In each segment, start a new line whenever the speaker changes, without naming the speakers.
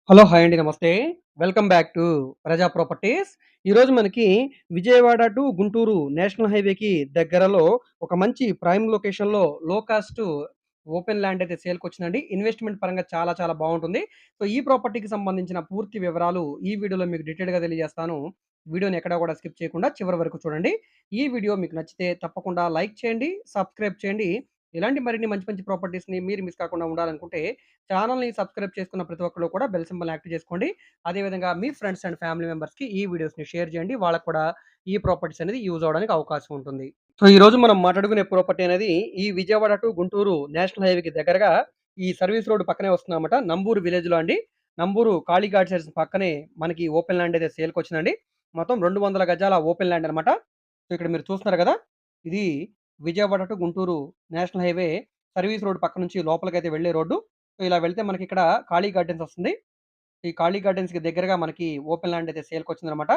Hello! Hi అండి. నమస్తే. Welcome back to ప్రజా ప్రాపర్టీస్. ఈరోజు మనకి విజయవాడ టు గుంటూరు నేషనల్ హైవేకి దగ్గరలో ఒక మంచి ప్రైమ్ లొకేషన్‌లో లో కాస్ట్ ఓపెన్ ల్యాండ్ అయితే సేల్‌కొచ్చిందండి. ఇన్వెస్ట్‌మెంట్ పరంగా చాలా చాలా బావుంటుంది. సో, ఈ ప్రాపర్టీకి సంబంధించిన పూర్తి వివరాలు ఈ వీడియోలో మీకు డీటెయిల్‌గా తెలియజేస్తాను. వీడియోని ఎక్కడా కూడా స్కిప్ చేయకుండా చివరి వరకు చూడండి. ఈ వీడియో మీకు నచ్చితే తప్పకుండా లైక్ చేయండి, సబ్స్క్రైబ్ చేయండి. ఇలాంటి మరిన్ని మంచి మంచి ప్రాపర్టీస్‌ని మీరు మిస్ కాకుండా ఉండాలనుకుంటే ఛానెల్‌ని సబ్స్క్రైబ్ చేసుకున్న ప్రతి ఒక్కళ్ళు కూడా బెల్ సింబల్‌ని యాక్టివ్ చేసుకోండి. అదే విధంగా మీ ఫ్రెండ్స్ అండ్ ఫ్యామిలీ మెంబర్స్‌కి ఈ వీడియోస్‌ని షేర్ చేయండి. వాళ్ళకి కూడా ఈ ప్రాపర్టీస్ అనేది యూజ్ అవ్వడానికి అవకాశం ఉంటుంది. సో, ఈరోజు మనం మాట్లాడుకునే ప్రాపర్టీ అనేది ఈ విజయవాడ టు గుంటూరు నేషనల్ హైవేకి దగ్గరగా ఈ సర్వీస్ రోడ్ పక్కనే వస్తుందన్నమాట. నంబూరు విలేజ్‌లో అండి. నంబూరు కాళీ గాడ్స్ పక్కనే మనకి ఓపెన్ ల్యాండ్ అయితే సేల్‌కొచ్చిందండి. మొత్తం 200 గజాల ఓపెన్ ల్యాండ్ అన్నమాట. సో, ఇక్కడ మీరు చూస్తున్నారు కదా! ఇది Vijayawada to Guntur national highway service road పక్క నుంచి లోపలికైతే వెళ్ళే రోడ్డు. సో, ఇలా వెళ్తే మనకిక్కడ కాళీ గార్డెన్స్ వస్తుంది. ఈ కాళీ గార్డెన్స్‌కి దగ్గరగా మనకి ఓపెన్ ల్యాండ్ అయితే సేల్‌కొచ్చిందనమాట.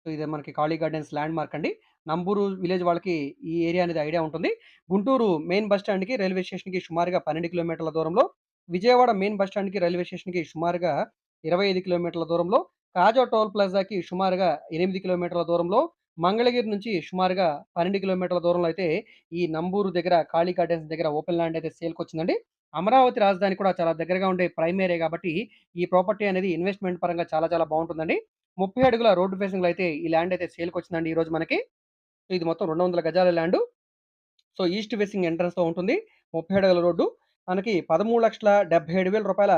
సో, ఇదే మనకి కాళీ గార్డెన్స్ ల్యాండ్ మార్క్ అండి. నంబూరు విలేజ్ వాళ్ళకి ఈ ఏరియా అనేది ఐడియా ఉంటుంది. గుంటూరు మెయిన్ బస్ స్టాండ్‌కి, రైల్వే స్టేషన్‌కి సుమారుగా 12 కిలోమీటర్ల దూరంలో, విజయవాడ మెయిన్ బస్ స్టాండ్‌కి, రైల్వే స్టేషన్‌కి సుమారుగా 25 కిలోమీటర్ల దూరంలో, కాజా టోల్ ప్లాజాకి సుమారుగా 8 కిలోమీటర్ల దూరంలో, మంగళగిరి నుంచి సుమారుగా 12 కిలోమీటర్ల దూరంలో అయితే ఈ నంబూరు దగ్గర కాళీ గార్డెన్స్ దగ్గర ఓపెన్ ల్యాండ్ అయితే సేల్‌కొచ్చిందండి. అమరావతి రాజధాని కూడా చాలా దగ్గరగా ఉండే ప్రైమ్ ఏరియా కాబట్టి ఈ ప్రాపర్టీ అనేది ఇన్వెస్ట్‌మెంట్ పరంగా చాలా చాలా బావుంటుందండి. 30 అడుగుల రోడ్ ఫేసింగ్‌లో అయితే ఈ ల్యాండ్ అయితే సేల్‌కొచ్చిందండి ఈరోజు మనకి. సో, ఇది మొత్తం 200 గజాల ల్యాండు. సో, ఈస్ట్ ఫేసింగ్ ఎంట్రన్స్‌తో ఉంటుంది. 30 అడుగుల రోడ్డు. మనకి రూ. 13,77,000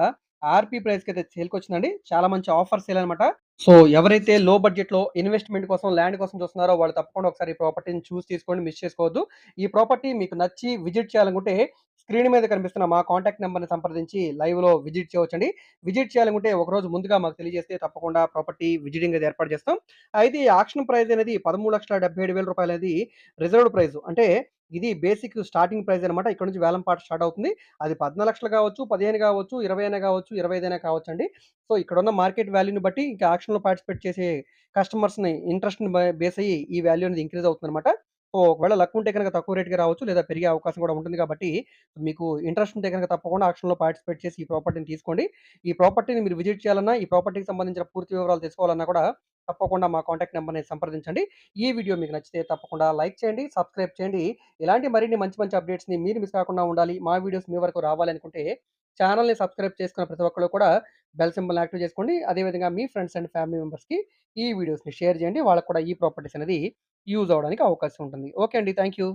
ఆర్‌పీ ప్రైస్‌కైతే సేల్‌కొచ్చిందండి. చాలా మంచి ఆఫర్ సేల్ అనమాట. సో, ఎవరైతే లో బడ్జెట్‌లో ఇన్వెస్ట్‌మెంట్ కోసం, ల్యాండ్ కోసం చూస్తున్నారో వాళ్ళు తప్పకుండా ఒకసారి ఈ ప్రాపర్టీని చూసి తీసుకోండి. మిస్ చేసుకోవద్దు. ఈ ప్రాపర్టీ మీకు నచ్చి విజిట్ చేయాలనుకుంటే స్క్రీన్ మీద కనిపిస్తున్న మా కాంటాక్ట్ నంబర్‌ని సంప్రదించి లైవ్‌లో విజిట్ చేయవచ్చండి. విజిట్ చేయాలనుకుంటే ఒకరోజు ముందుగా మాకు తెలియజేస్తే తప్పకుండా ప్రాపర్టీ విజిటింగ్ అది ఏర్పాటు చేస్తాం. అయితే ఈ ఆక్షన్ ప్రైస్ అనేది రూ. 13,77,000 అనేది రిజర్వ్డ్ ప్రైస్. అంటే ఇది బేసిక్ స్టార్టింగ్ ప్రైస్ అనమాట. ఇక్కడ నుంచి వేలం పాట స్టార్ట్ అవుతుంది. అది 14,00,000 కావచ్చు, 15 కావచ్చు, 20 అయినా కావచ్చు, 25 అయినా కావచ్చండి. సో, ఇక్కడున్న మార్కెట్ వాల్యూని బట్టి ఇంకా ఆక్షన్‌లో పార్టిసిపేట్ చేసే కస్టమర్స్‌ని ఇంట్రెస్ట్‌ని బేస్ అయ్యి ఈ వాల్యూ అనేది ఇంక్రీజ్ అవుతుందనమాట. సో, ఒకవేళ లక్ ఉంటే గనక తక్కువ రేట్‌కి రావచ్చు. లేదా పెరిగే అవకాశం కూడా ఉంటుంది కాబట్టి మీకు ఇంట్రెస్ట్ ఉంటే గనక తప్పకుండా ఆక్షన్‌లో పార్టిసిపేట్ చేసి ఈ ప్రాపర్టీని తీసుకోండి. ఈ ప్రాపర్టీని మీరు విజిట్ చేయాలన్నా, ఈ ప్రాపర్టీకి సంబంధించిన పూర్తి వివరాలు తెలుసుకోవాలన్నా కూడా తప్పకుండా మా కాంటాక్ట్ నంబర్‌ని సంప్రదించండి. ఈ వీడియో మీకు నచ్చితే తప్పకుండా లైక్ చేయండి, సబ్స్క్రైబ్ చేయండి. ఇలాంటి మరిన్ని మంచి మంచి అప్డేట్స్‌ని మీరు మిస్ కాకుండా ఉండాలి. మా వీడియోస్ మీ వరకు రావాలనుకుంటే ఛానెల్‌ని సబ్స్క్రైబ్ చేసుకున్న ప్రతి ఒక్కళ్ళు కూడా బెల్ సింబల్‌ని యాక్టివ్ చేసుకోండి. అదే విధంగా మీ ఫ్రెండ్స్ అండ్ ఫ్యామిలీ మెంబర్స్‌కి ఈ వీడియోస్‌ని షేర్ చేయండి. వాళ్ళకి కూడా ఈ ప్రాపర్టీస్ అనేది యూజ్ అవ్వడానికి అవకాశం ఉంటుంది. ఓకే అండి. Thank you.